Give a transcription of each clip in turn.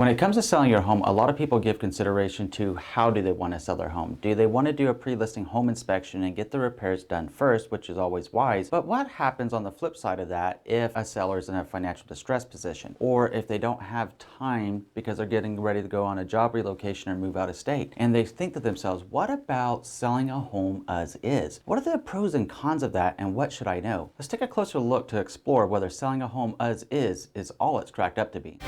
When it comes to selling your home, a lot of people give consideration to how do they want to sell their home. Do they want to do a pre-listing home inspection and get the repairs done first, which is always wise, but what happens on the flip side of that if a seller is in a financial distress position, or if they don't have time because they're getting ready to go on a job relocation or move out of state, and they think to themselves, what about selling a home as is? What are the pros and cons of that, and what should I know? Let's take a closer look to explore whether selling a home as is all it's cracked up to be.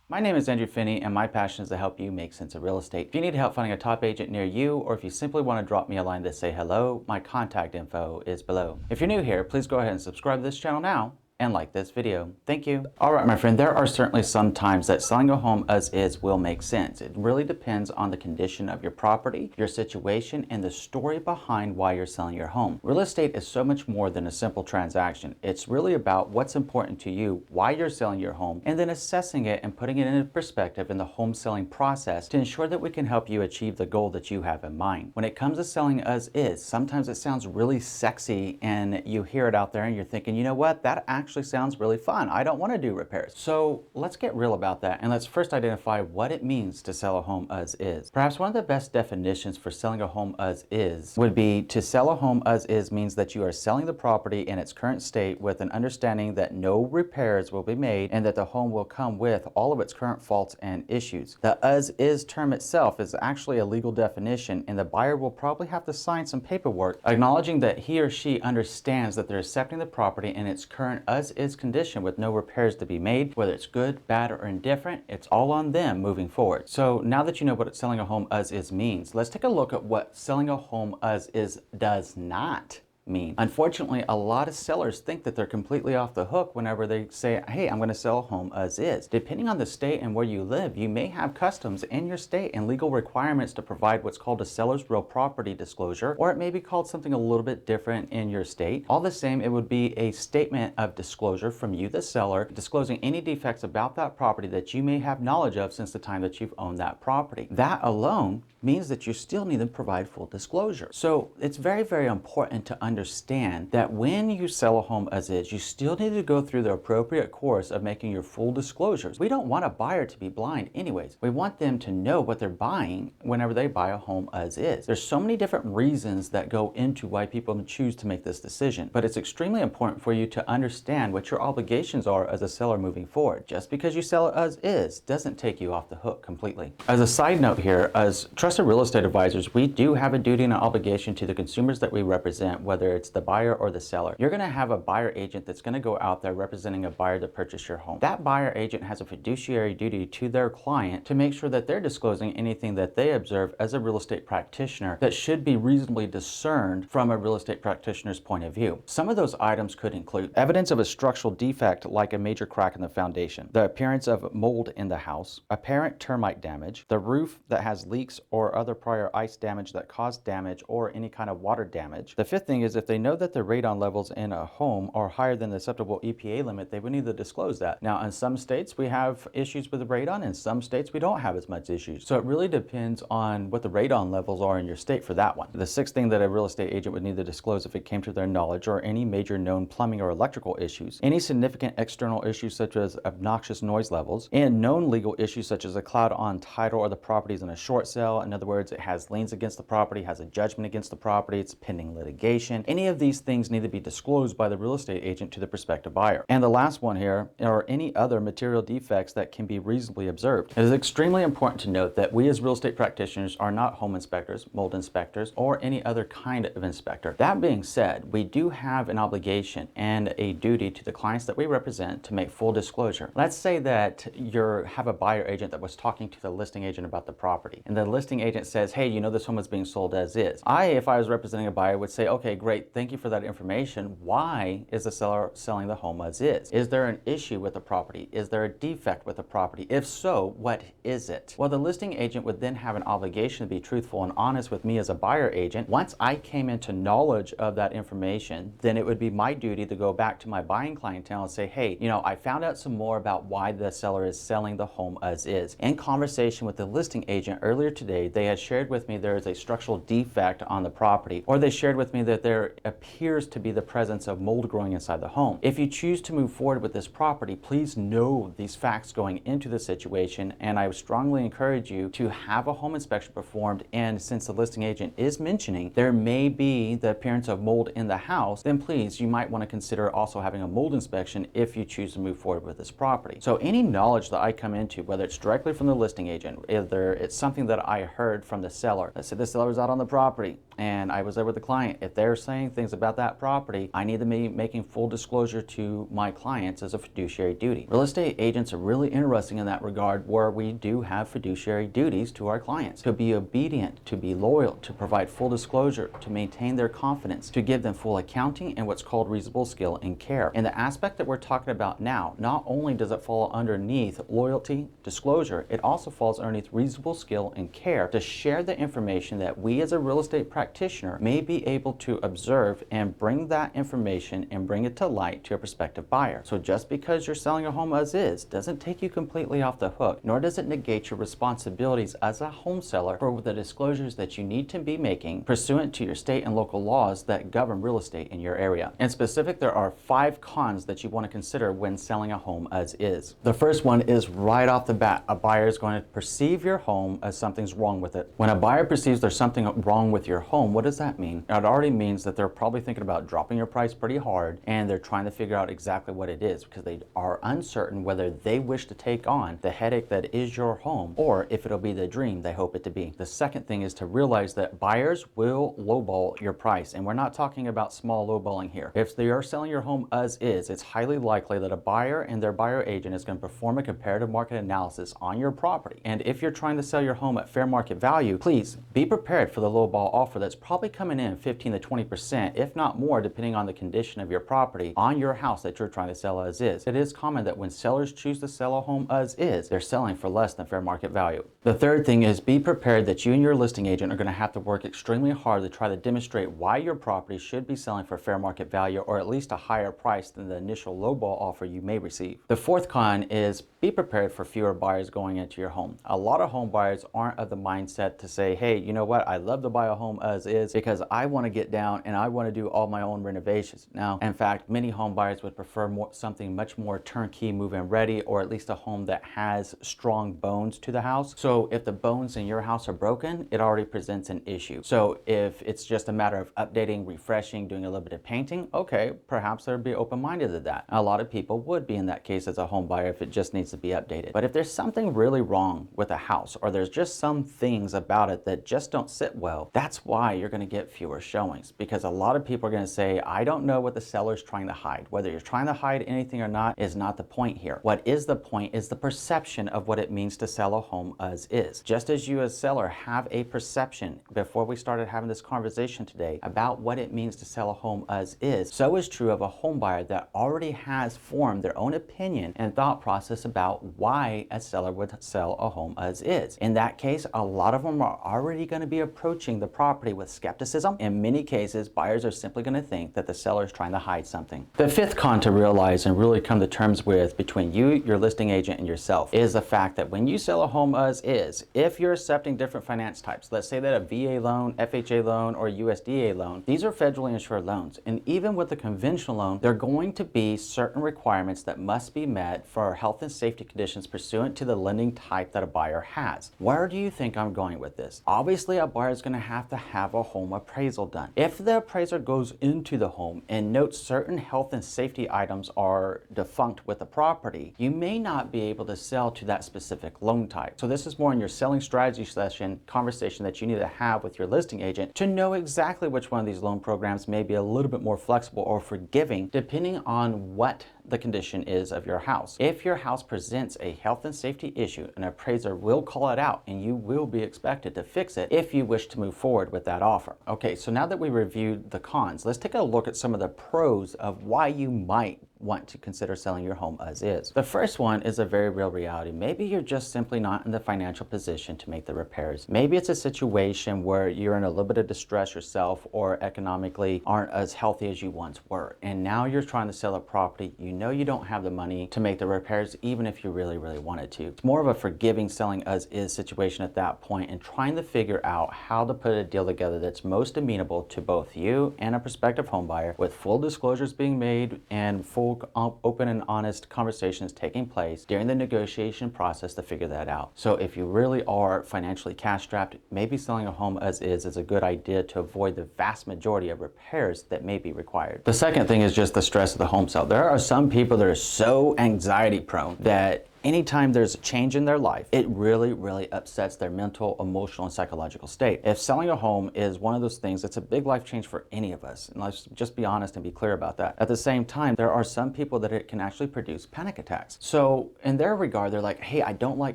My name is Andrew Finney, and my passion is to help you make sense of real estate. If you need help finding a top agent near you, or if you simply want to drop me a line to say hello, my contact info is below. If you're new here, please go ahead and subscribe to this channel now and like this video. Thank you. All right, my friend, there are certainly some times that selling a home as is will make sense. It really depends on the condition of your property, your situation, and the story behind why you're selling your home. Real estate is so much more than a simple transaction. It's really about what's important to you, why you're selling your home, and then assessing it and putting it into perspective in the home selling process to ensure that we can help you achieve the goal that you have in mind. When it comes to selling as is, sometimes it sounds really sexy and you hear it out there and you're thinking, you know what, that actually sounds really fun. I don't want to do repairs. So let's get real about that, and let's first identify what it means to sell a home as is. Perhaps one of the best definitions for selling a home as is would be to sell a home as is means that you are selling the property in its current state with an understanding that no repairs will be made and that the home will come with all of its current faults and issues. The as is term itself is actually a legal definition, and the buyer will probably have to sign some paperwork acknowledging that he or she understands that they're accepting the property in its current as is condition with no repairs to be made. Whether it's good, bad, or indifferent, it's all on them moving forward. So now that you know what selling a home as is means, let's take a look at what selling a home as is does not mean. Unfortunately, a lot of sellers think that they're completely off the hook whenever they say, hey, I'm going to sell a home as is. Depending on the state and where you live, you may have customs in your state and legal requirements to provide what's called a seller's real property disclosure, or it may be called something a little bit different in your state. All the same, it would be a statement of disclosure from you, the seller, disclosing any defects about that property that you may have knowledge of since the time that you've owned that property. That alone means that you still need to provide full disclosure. So it's very, very important to understand that when you sell a home as is, you still need to go through the appropriate course of making your full disclosures. We don't want a buyer to be blind anyways. We want them to know what they're buying whenever they buy a home as is. There's so many different reasons that go into why people choose to make this decision, but it's extremely important for you to understand what your obligations are as a seller moving forward. Just because you sell it as is doesn't take you off the hook completely. As a side note here, as trusted real estate advisors, we do have a duty and an obligation to the consumers that we represent, whether it's the buyer or the seller. You're going to have a buyer agent that's going to go out there representing a buyer to purchase your home. That buyer agent has a fiduciary duty to their client to make sure that they're disclosing anything that they observe as a real estate practitioner that should be reasonably discerned from a real estate practitioner's point of view. Some of those items could include evidence of a structural defect like a major crack in the foundation, the appearance of mold in the house, apparent termite damage, the roof that has leaks or other prior ice damage that caused damage, or any kind of water damage. The fifth thing is if they know that the radon levels in a home are higher than the acceptable EPA limit, they would need to disclose that. Now, in some states we have issues with the radon, in some states we don't have as much issues. So it really depends on what the radon levels are in your state for that one. The sixth thing that a real estate agent would need to disclose if it came to their knowledge are any major known plumbing or electrical issues, any significant external issues such as obnoxious noise levels, and known legal issues such as a cloud on title or the property is in a short sale. In other words, it has liens against the property, has a judgment against the property, it's pending litigation. Any of these things need to be disclosed by the real estate agent to the prospective buyer. And the last one here are any other material defects that can be reasonably observed. It is extremely important to note that we as real estate practitioners are not home inspectors, mold inspectors, or any other kind of inspector. That being said, we do have an obligation and a duty to the clients that we represent to make full disclosure. Let's say that you have a buyer agent that was talking to the listing agent about the property, and the listing agent says, hey, you know, this home is being sold as is. If I was representing a buyer, would say, okay, great, thank you for that information. Why is the seller selling the home as is? Is there an issue with the property? Is there a defect with the property? If so, what is it? Well, the listing agent would then have an obligation to be truthful and honest with me as a buyer agent. Once I came into knowledge of that information, then it would be my duty to go back to my buying clientele and say, hey, you know, I found out some more about why the seller is selling the home as is. In conversation with the listing agent earlier today, say they had shared with me there is a structural defect on the property, or they shared with me that there appears to be the presence of mold growing inside the home. If you choose to move forward with this property, please know these facts going into the situation, and I would strongly encourage you to have a home inspection performed. And since the listing agent is mentioning there may be the appearance of mold in the house, then please, you might want to consider also having a mold inspection if you choose to move forward with this property. So any knowledge that I come into, whether it's directly from the listing agent, whether it's something that I heard from the seller, let's say the seller's out on the property and I was there with the client, if they're saying things about that property, I need to be making full disclosure to my clients as a fiduciary duty. Real estate agents are really interesting in that regard, where we do have fiduciary duties to our clients, to be obedient, to be loyal, to provide full disclosure, to maintain their confidence, to give them full accounting and what's called reasonable skill and care. And the aspect that we're talking about now, not only does it fall underneath loyalty, disclosure, it also falls underneath reasonable skill and care to share the information that we as a real estate practitioner may be able to observe and bring that information and bring it to light to a prospective buyer. So just because you're selling a home as is doesn't take you completely off the hook, nor does it negate your responsibilities as a home seller for the disclosures that you need to be making pursuant to your state and local laws that govern real estate in your area. In specific, there are 5 cons that you want to consider when selling a home as is. The first one is right off the bat, a buyer is going to perceive your home as something's wrong with it. When a buyer perceives there's something wrong with your home, what does that mean? It already means that they're probably thinking about dropping your price pretty hard, and they're trying to figure out exactly what it is because they are uncertain whether they wish to take on the headache that is your home, or if it'll be the dream they hope it to be. The second thing is to realize that buyers will lowball your price, and we're not talking about small lowballing here. If they are selling your home as is, it's highly likely that a buyer and their buyer agent is going to perform a comparative market analysis on your property. And if you're trying to sell your home at fair market value, please be prepared for the lowball offer that's probably coming in 15 to 20%, if not more, depending on the condition of your property on your house that you're trying to sell as is. It is common that when sellers choose to sell a home as is, they're selling for less than fair market value. The third thing is be prepared that you and your listing agent are going to have to work extremely hard to try to demonstrate why your property should be selling for fair market value, or at least a higher price than the initial lowball offer you may receive. The fourth con is be prepared for fewer buyers going into your home. A lot of home buyers aren't of the mindset to say, hey, you know what, I love to buy a home as is because I want to get down and I want to do all my own renovations. Now, in fact, many home buyers would prefer something much more turnkey, move-in ready, or at least a home that has strong bones to the house. So if the bones in your house are broken, it already presents an issue. So if it's just a matter of updating, refreshing, doing a little bit of painting, okay, perhaps they'd be open-minded to that. A lot of people would be in that case as a home buyer if it just needs to be updated. But if there's something really wrong with a house, or there's just some things about it that just don't sit well, that's why you're going to get fewer showings, because a lot of people are going to say, I don't know what the seller's trying to hide. Whether you're trying to hide anything or not is not the point here. What is the point is the perception of what it means to sell a home as is. Just as you as seller have a perception before we started having this conversation today about what it means to sell a home as is, so is true of a home buyer that already has formed their own opinion and thought process about why a seller would sell a home as is. In that case, a lot of them are already going to be approaching the property with skepticism. In many cases, buyers are simply going to think that the seller is trying to hide something. The fifth con to realize and really come to terms with between you, your listing agent, and yourself is the fact that when you sell a home as is, if you're accepting different finance types, let's say that a VA loan, FHA loan, or USDA loan, these are federally insured loans. And even with a conventional loan, there are going to be certain requirements that must be met for health and safety conditions pursuant to the lending type that a buyer has. Where do you think I'm going with this? Obviously, a buyer is going to have a home appraisal done. If the appraiser goes into the home and notes certain health and safety items are defunct with the property, you may not be able to sell to that specific loan type. So this is more in your selling strategy session conversation that you need to have with your listing agent to know exactly which one of these loan programs may be a little bit more flexible or forgiving depending on what the condition is of your house. If your house presents a health and safety issue, an appraiser will call it out and you will be expected to fix it if you wish to move forward with that offer. Okay, so now that we reviewed the cons, let's take a look at some of the pros of why you might want to consider selling your home as is. The first one is a very real reality. Maybe you're just simply not in the financial position to make the repairs. Maybe it's a situation where you're in a little bit of distress yourself or economically aren't as healthy as you once were. And now you're trying to sell a property. You know you don't have the money to make the repairs even if you really wanted to. It's more of a forgiving selling as is situation at that point and trying to figure out how to put a deal together that's most amenable to both you and a prospective home buyer, with full disclosures being made and full open and honest conversations taking place during the negotiation process to figure that out. So if you really are financially cash strapped, maybe selling a home as is a good idea to avoid the vast majority of repairs that may be required. The second thing is just the stress of the home sale. There are some people that are so anxiety prone that anytime there's a change in their life, it really upsets their mental, emotional, and psychological state. If selling a home is one of those things, it's a big life change for any of us. And let's just be honest and be clear about that. At the same time, there are some people that it can actually produce panic attacks. So in their regard, they're like, hey, I don't like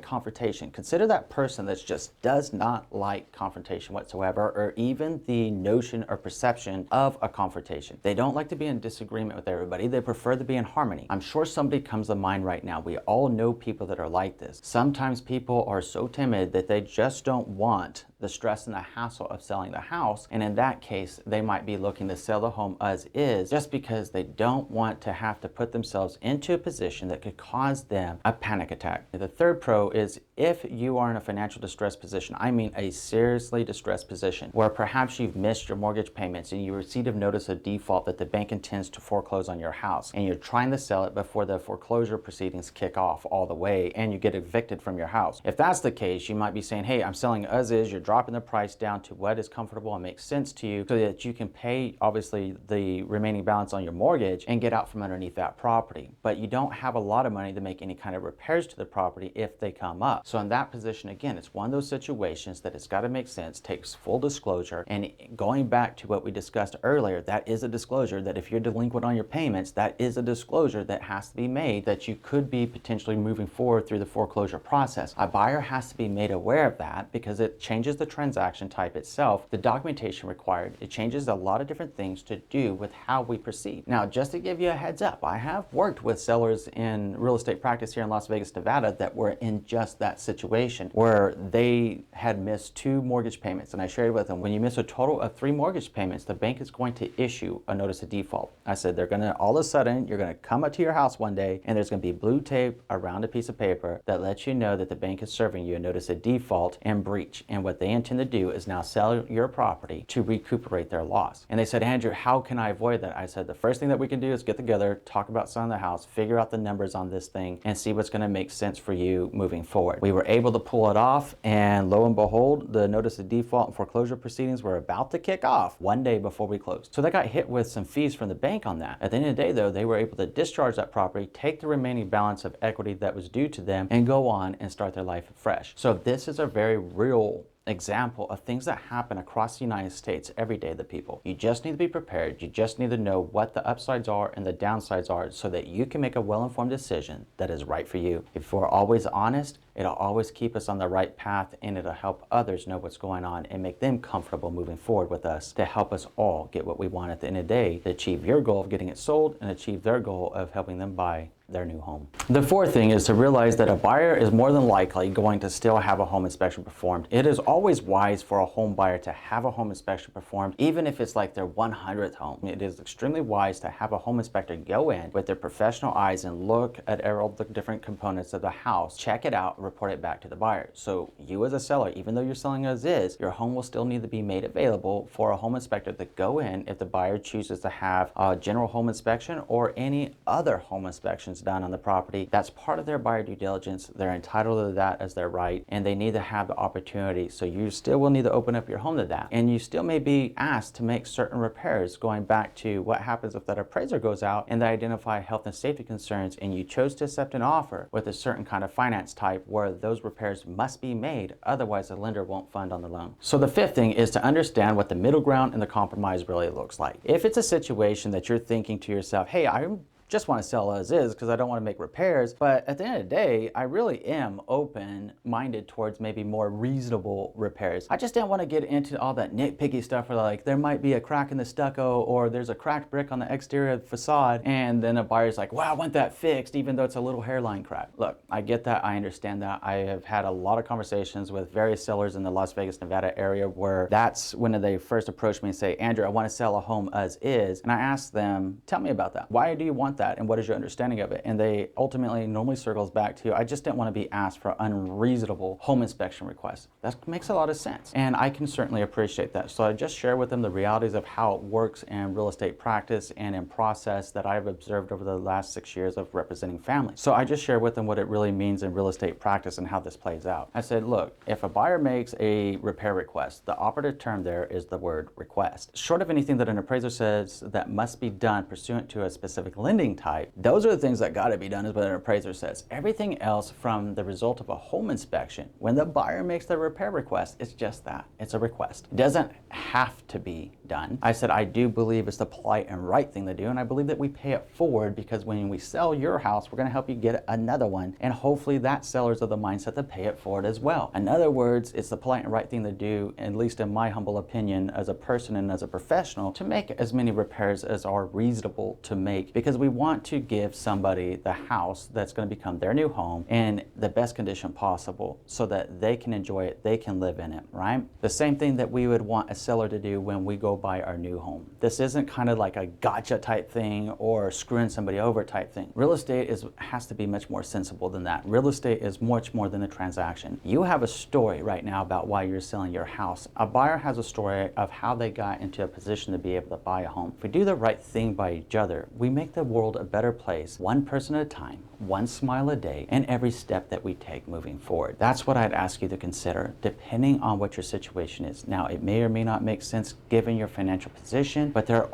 confrontation. Consider that person that just does not like confrontation whatsoever, or even the notion or perception of a confrontation. They don't like to be in disagreement with everybody. They prefer to be in harmony. I'm sure somebody comes to mind right now. We all know people that are like this. Sometimes people are so timid that they just don't want the stress and the hassle of selling the house, and in that case they might be looking to sell the home as is just because they don't want to have to put themselves into a position that could cause them a panic attack. The third pro is if you are in a financial distress position, I mean a seriously distressed position, where perhaps you've missed your mortgage payments and you received a notice of default that the bank intends to foreclose on your house, and you're trying to sell it before the foreclosure proceedings kick off all the way and you get evicted from your house. If that's the case, you might be saying, hey, I'm selling as is. You're dropping the price down to what is comfortable and makes sense to you so that you can pay obviously the remaining balance on your mortgage and get out from underneath that property. But you don't have a lot of money to make any kind of repairs to the property if they come up. So in that position, again, it's one of those situations that it's got to make sense, takes full disclosure. And going back to what we discussed earlier, that is a disclosure that if you're delinquent on your payments, that is a disclosure that has to be made that you could be potentially moving forward through the foreclosure process. A buyer has to be made aware of that because it changes the transaction type itself, the documentation required. It changes a lot of different things to do with how we proceed. Now, just to give you a heads up, I have worked with sellers in real estate practice here in Las Vegas, Nevada that were in just that situation where they had missed 2 mortgage payments. And I shared with them, when you miss a total of 3 mortgage payments, the bank is going to issue a notice of default. I said, they're going to, all of a sudden, you're going to come up to your house one day and there's going to be blue tape around a piece of paper that lets you know that the bank is serving you a notice of default and breach. And what they intend to do is now sell your property to recuperate their loss. And they said, Andrew, how can I avoid that? I said, the first thing that we can do is get together, talk about selling the house, figure out the numbers on this thing, and see what's going to make sense for you moving forward. We were able to pull it off, and lo and behold, the notice of default and foreclosure proceedings were about to kick off one day before we closed. So they got hit with some fees from the bank on that. At the end of the day, though, they were able to discharge that property, take the remaining balance of equity that was due to them, and go on and start their life fresh. So this is a very real example of things that happen across the United States every day to people. You just need to be prepared. You just need to know what the upsides are and the downsides are so that you can make a well-informed decision that is right for you. If we're always honest, it'll always keep us on the right path, and it'll help others know what's going on and make them comfortable moving forward with us to help us all get what we want at the end of the day, to achieve your goal of getting it sold and achieve their goal of helping them buy their new home. The fourth thing is to realize that a buyer is more than likely going to still have a home inspection performed. It is always wise for a home buyer to have a home inspection performed, even if it's like their 100th home. It is extremely wise to have a home inspector go in with their professional eyes and look at all the different components of the house, check it out, and report it back to the buyer. So you as a seller, even though you're selling as is, your home will still need to be made available for a home inspector to go in if the buyer chooses to have a general home inspection or any other home inspections done on the property. That's part of their buyer due diligence. They're entitled to that as their right, and they need to have the opportunity. So you still will need to open up your home to that, and you still may be asked to make certain repairs, going back to what happens if that appraiser goes out and they identify health and safety concerns and you chose to accept an offer with a certain kind of finance type where those repairs must be made, otherwise the lender won't fund on the loan. So the fifth thing is to understand what the middle ground and the compromise really looks like. If it's a situation that you're thinking to yourself, hey, I'm just want to sell as is because I don't want to make repairs. But at the end of the day, I really am open-minded towards maybe more reasonable repairs. I just didn't want to get into all that nitpicky stuff where like there might be a crack in the stucco or there's a cracked brick on the exterior of the facade, and then a buyer's like, wow, I want that fixed even though it's a little hairline crack. Look, I get that, I understand that. I have had a lot of conversations with various sellers in the Las Vegas, Nevada area where that's when they first approach me and say, Andrew, I want to sell a home as is. And I ask them, tell me about that. Why do you want that? And what is your understanding of it? And they ultimately normally circles back to, I just didn't want to be asked for unreasonable home inspection requests. That makes a lot of sense. And I can certainly appreciate that. So I just share with them the realities of how it works in real estate practice and in process that I've observed over the last 6 years of representing families. So I just share with them what it really means in real estate practice and how this plays out. I said, look, if a buyer makes a repair request, the operative term there is the word request. Short of anything that an appraiser says that must be done pursuant to a specific lending type, those are the things that got to be done is what an appraiser says. Everything else from the result of a home inspection, when the buyer makes the repair request, it's just that. It's a request. It doesn't have to be done. I said, I do believe it's the polite and right thing to do, and I believe that we pay it forward because when we sell your house, we're going to help you get another one, and hopefully that seller's of the mindset to pay it forward as well. In other words, it's the polite and right thing to do, at least in my humble opinion, as a person and as a professional, to make as many repairs as are reasonable to make, because we want to give somebody the house that's going to become their new home in the best condition possible so that they can enjoy it, they can live in it, right? The same thing that we would want a seller to do when we go buy our new home. This isn't kind of like a gotcha type thing or screwing somebody over type thing. Real estate has to be much more sensible than that. Real estate is much more than a transaction. You have a story right now about why you're selling your house. A buyer has a story of how they got into a position to be able to buy a home. If we do the right thing by each other, we make the world a better place, one person at a time, one smile a day, and every step that we take moving forward. That's what I'd ask you to consider, depending on what your situation is. Now, it may or may not make sense given your financial position, but there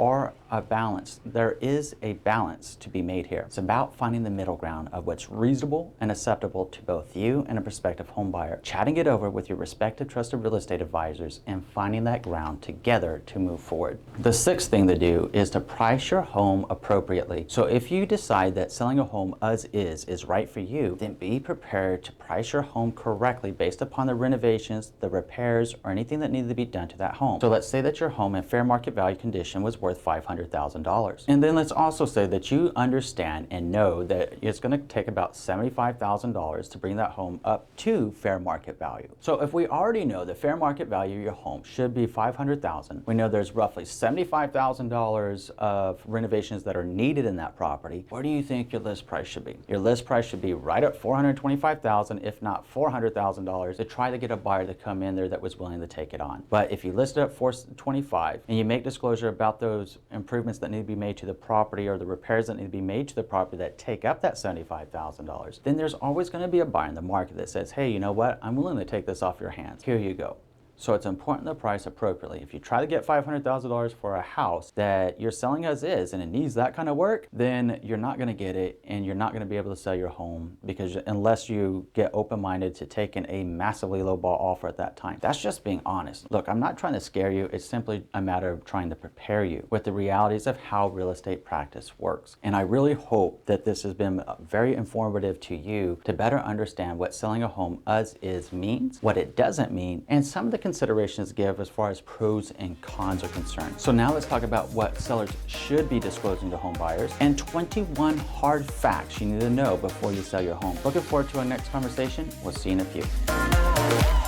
is a balance to be made here. It's about finding the middle ground of what's reasonable and acceptable to both you and a prospective home buyer, chatting it over with your respective trusted real estate advisors, and finding that ground together to move forward. The sixth thing to do is to price your home appropriately. So if you decide that selling a home as is right for you, then be prepared to price your home correctly based upon the renovations, the repairs, or anything that needed to be done to that home. So let's say that your home in fair market value condition was worth $500,000. And then let's also say that you understand and know that it's going to take about $75,000 to bring that home up to fair market value. So if we already know the fair market value of your home should be $500,000, we know there's roughly $75,000 of renovations that are needed in that property, where do you think your list price should be? Your list price should be right at $425,000, if not $400,000, to try to get a buyer to come in there that was willing to take it on. But if you list it at $425,000 and you make disclosure about those improvements that need to be made to the property or the repairs that need to be made to the property that take up that $75,000, then there's always going to be a buyer in the market that says, hey, you know what? I'm willing to take this off your hands. Here you go. So it's important to price appropriately. If you try to get $500,000 for a house that you're selling as is and it needs that kind of work, then you're not going to get it, and you're not going to be able to sell your home, because unless you get open-minded to taking a massively low-ball offer at that time. That's just being honest. Look, I'm not trying to scare you. It's simply a matter of trying to prepare you with the realities of how real estate practice works. And I really hope that this has been very informative to you to better understand what selling a home as is means, what it doesn't mean, and some of the considerations to give as far as pros and cons are concerned. So now let's talk about what sellers should be disclosing to home buyers and 21 hard facts you need to know before you sell your home. Looking forward to our next conversation. We'll see you in a few.